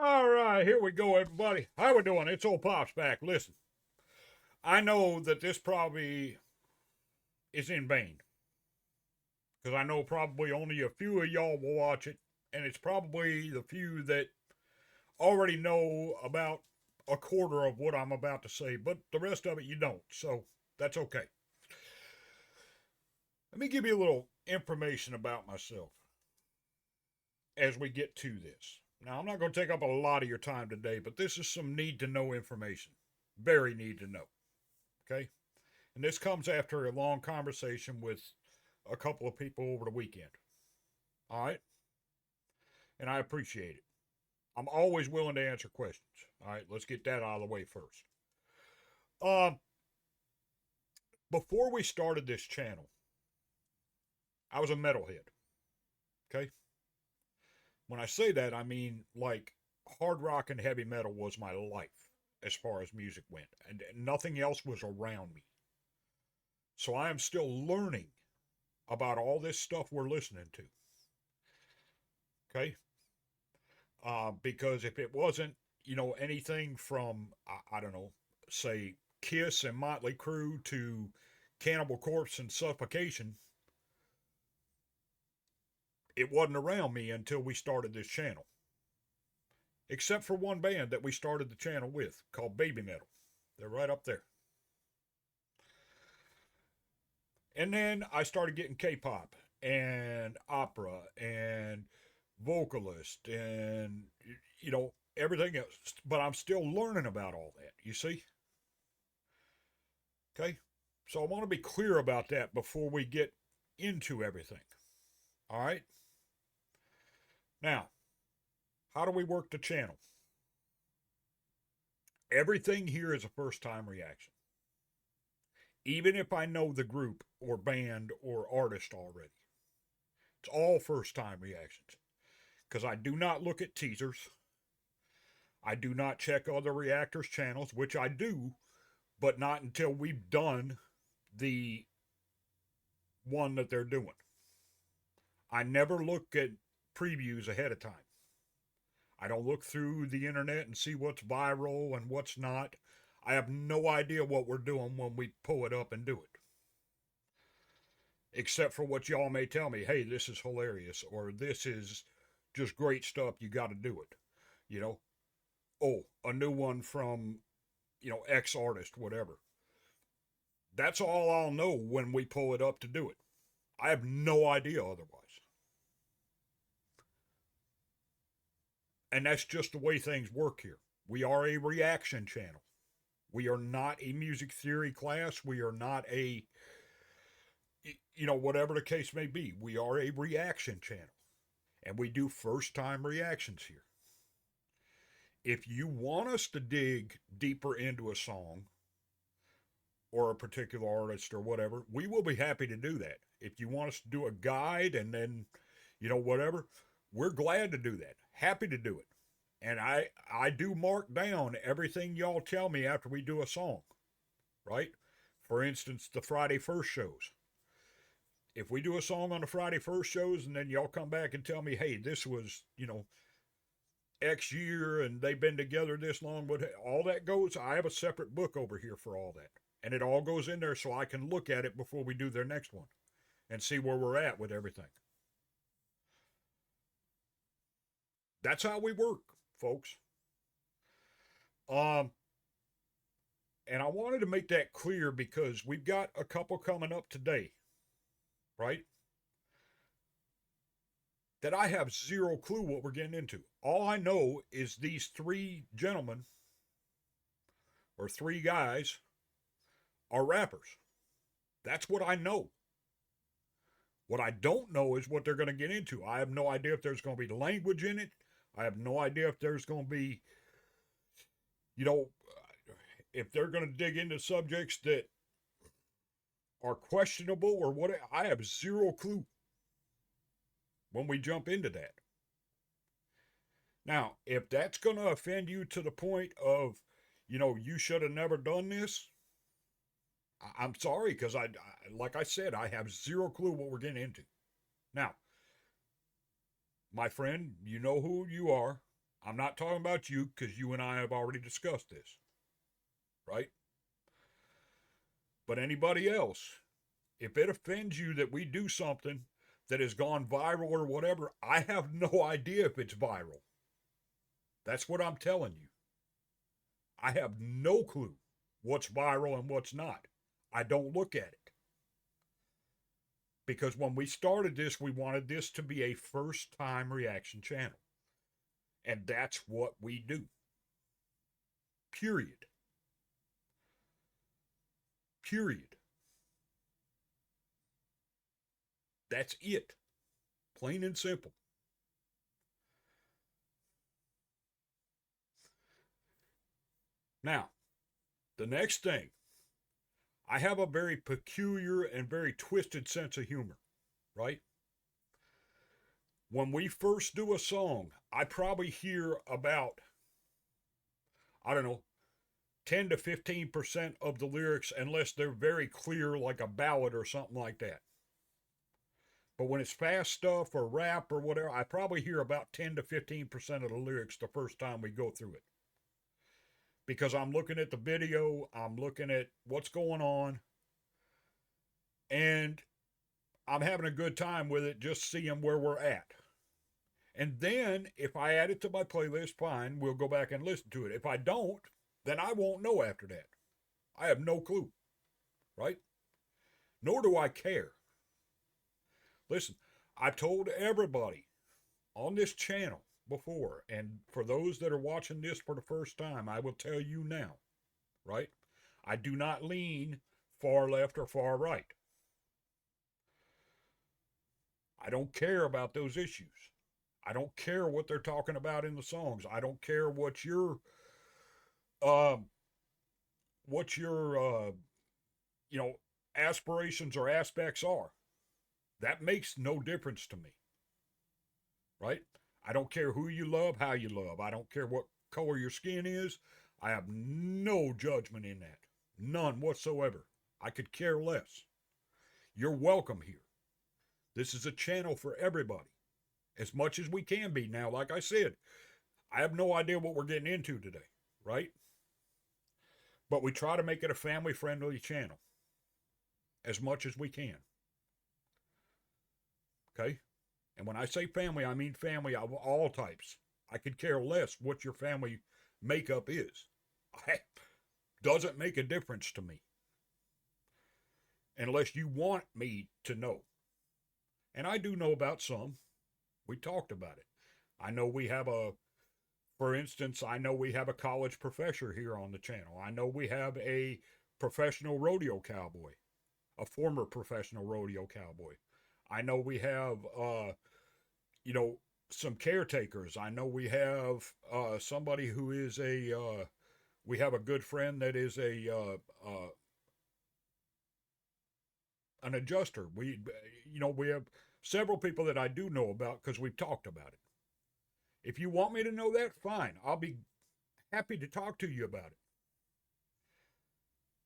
All right, here we go, everybody. How we doing? It's old Pops back. Listen, I know that this probably is in vain because I know probably only a few of y'all will watch it, and it's probably the few that already know about a quarter of what I'm about to say, but the rest of it you don't, so that's okay. Let me give you a little information about myself as we get to this. Now, I'm not going to take up a lot of your time today, but this is some need to know information. Very need to know. Okay? And this comes after a long conversation with a couple of people over the weekend. All right? And I appreciate it. I'm always willing to answer questions. All right, let's get that out of the way first. Um, Before we started this channel, I was a metalhead. Okay? When I say that, I mean like hard rock and heavy metal was my life as far as music went, and nothing else was around me. So I am still learning about all this stuff we're listening to. Okay? Because if it wasn't, anything from, I don't know, say Kiss and Motley Crue to Cannibal Corpse and Suffocation, it wasn't around me until we started this channel. Except for one band that we started the channel with called Baby Metal. They're right up there. And then I started getting K pop and opera and vocalist and, everything else. But I'm still learning about all that, you see? Okay? So I want to be clear about that before we get into everything. All right? Now, how do we work the channel? Everything here is a first time reaction. Even if I know the group or band or artist already, it's all first time reactions. Because I do not look at teasers. I do not check other reactors' channels, which I do, but not until we've done the one that they're doing. I never look at previews ahead of time. I don't look through the internet and see what's viral and what's not. I have no idea what we're doing when we pull it up and do it. Except for what y'all may tell me, hey, this is hilarious, or this is just great stuff, you got to do it. You know, oh, a new one from, X artist, whatever. That's all I'll know when we pull it up to do it. I have no idea otherwise. And that's just the way things work here. We are a reaction channel. We are not a music theory class. We are not a, whatever the case may be. We are a reaction channel. And we do first time reactions here. If you want us to dig deeper into a song or a particular artist or whatever, we will be happy to do that. If you want us to do a guide and then, whatever, we're glad to do that. Happy to do it. And I do mark down everything y'all tell me after we do a song, right? For instance, the Friday first shows. If we do a song on the Friday first shows and then y'all come back and tell me, hey, this was, X year and they've been together this long, but all that goes, I have a separate book over here for all that. And it all goes in there so I can look at it before we do their next one and see where we're at with everything. That's how we work, folks. Um, and I wanted to make that clear because we've got a couple coming up today, right? That I have zero clue what we're getting into. All I know is these three gentlemen or three guys are rappers. That's what I know. What I don't know is what they're going to get into. I have no idea if there's going to be language in it. I have no idea if there's going to be, you know, if they're going to dig into subjects that are questionable or what. I have zero clue when we jump into that. Now, if that's going to offend you to the point of, you should have never done this, I'm sorry because like I said, I have zero clue what we're getting into. Now, my friend, you know who you are. I'm not talking about you because you and I have already discussed this, right? But anybody else, if it offends you that we do something that has gone viral or whatever, I have no idea if it's viral. That's what I'm telling you. I have no clue what's viral and what's not. I don't look at it. Because when we started this, we wanted this to be a first time reaction channel. And that's what we do. Period. Period. That's it. Plain and simple. Now, the next thing, I have a very peculiar and very twisted sense of humor, right? When we first do a song, I probably hear about, I don't know, 10 to 15% of the lyrics, unless they're very clear, like a ballad or something like that. But when it's fast stuff or rap or whatever, I probably hear about 10 to 15% of the lyrics the first time we go through it. Because I'm looking at the video, I'm looking at what's going on, and I'm having a good time with it, just seeing where we're at. And then if I add it to my playlist, fine, we'll go back and listen to it. If I don't, then I won't know after that. I have no clue, right? Nor do I care. Listen, I've told everybody on this channel before, and for those that are watching this for the first time, I will tell you now, right? I do not lean far left or far right. I don't care about those issues. I don't care what they're talking about in the songs. I don't care um what your you know aspirations or aspects are. That makes no difference to me, right? I don't care who you love, how you love. I don't care what color your skin is. I have no judgment in that. None whatsoever. I could care less. You're welcome here. This is a channel for everybody, as much as we can be. Now, like I said, I have no idea what we're getting into today, right? But we try to make it a family friendly channel as much as we can. Okay? And when I say family, I mean family of all types. I could care less what your family makeup is. It doesn't make a difference to me unless you want me to know. And I do know about some. We talked about it. I know we have for instance, I know we have a college professor here on the channel. I know we have a professional rodeo cowboy, a former professional rodeo cowboy. I know we have, you know, some caretakers. I know we have somebody who is we have a good friend that is an adjuster. We have several people that I do know about because we've talked about it. If you want me to know that, fine. I'll be happy to talk to you about it.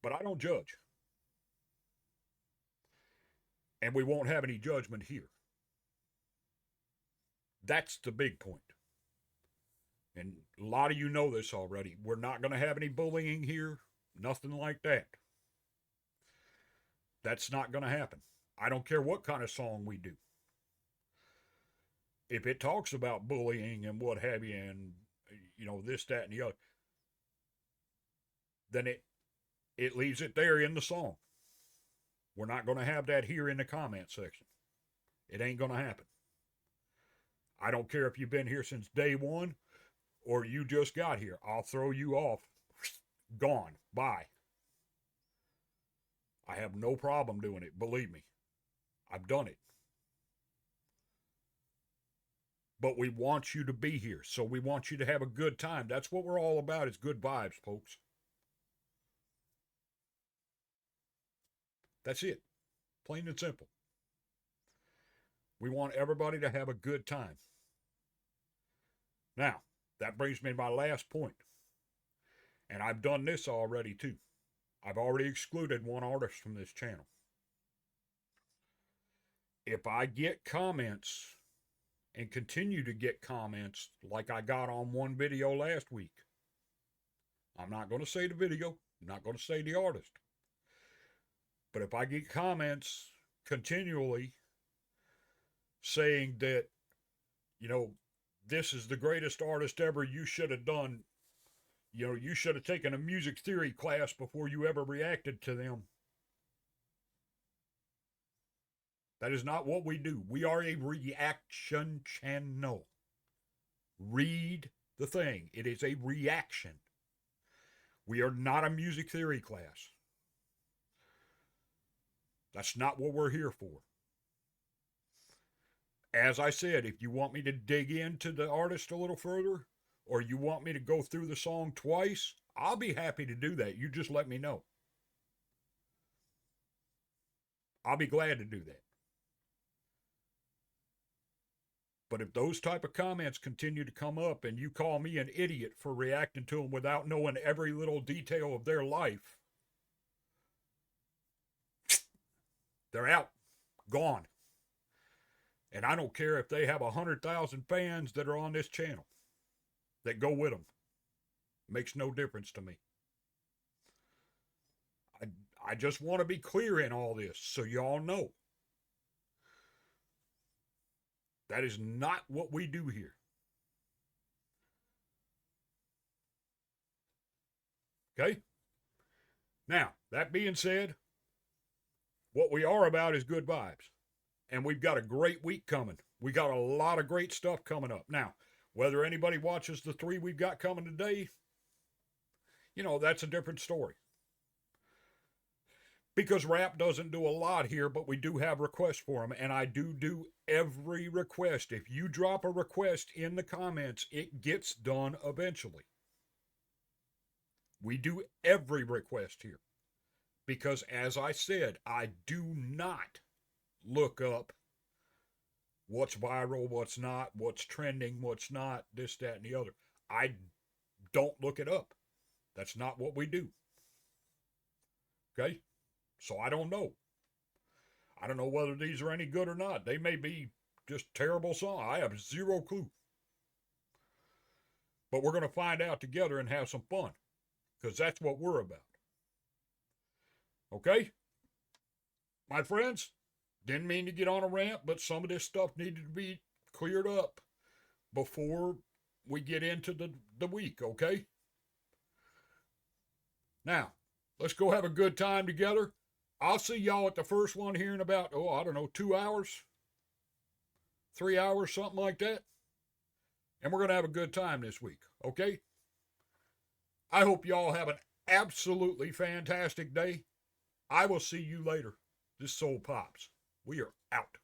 But I don't judge. And we won't have any judgment here. That's the big point. And a lot of you know this already. We're not going to have any bullying here. Nothing like that. That's not going to happen. I don't care what kind of song we do. If it talks about bullying and what have you, and this, that, and the other, then it leaves it there in the song. We're not going to have that here in the comment section. It ain't going to happen. I don't care if you've been here since day one or you just got here. I'll throw you off. Gone. Bye. I have no problem doing it. Believe me. I've done it. But we want you to be here. So we want you to have a good time. That's what we're all about, is good vibes, folks. That's it. Plain and simple. We want everybody to have a good time. Now, that brings me to my last point. And I've done this already too. I've already excluded one artist from this channel. If I get comments and continue to get comments like I got on one video last week. I'm not going to say the video, I'm not going to say the artist. But if I get comments continually saying that, you know, this is the greatest artist ever, you should have done, you know, you should have taken a music theory class before you ever reacted to them. That is not what we do. We are a reaction channel. Read the thing. It is a reaction. We are not a music theory class. That's not what we're here for. As I said, if you want me to dig into the artist a little further, or you want me to go through the song twice, I'll be happy to do that. You just let me know. I'll be glad to do that. But if those type of comments continue to come up and you call me an idiot for reacting to them without knowing every little detail of their life, they're out, gone. And I don't care if they have 100,000 fans that are on this channel that go with them. Makes no difference to me. I just want to be clear in all this so y'all know. That is not what we do here. Okay? Now, that being said, what we are about is good vibes. And we've got a great week coming. We got a lot of great stuff coming up. Now, whether anybody watches the 3 we've got coming today, you know, that's a different story. Because rap doesn't do a lot here, but we do have requests for them, and I do every request. If you drop a request in the comments, it gets done eventually. We do every request here. Because as I said, I do not look up what's viral, what's not, what's trending, what's not, this, that, and the other. I don't look it up. That's not what we do. Okay? So I don't know. I don't know whether these are any good or not. They may be just terrible songs. I have zero clue. But we're going to find out together and have some fun. Because that's what we're about. Okay? My friends, didn't mean to get on a rant, but some of this stuff needed to be cleared up before we get into the week, okay? Now, let's go have a good time together. I'll see y'all at the first one here in about, 2 hours, 3 hours, something like that. And we're going to have a good time this week, okay? I hope y'all have an absolutely fantastic day. I will see you later. This Soul Pops. We are out.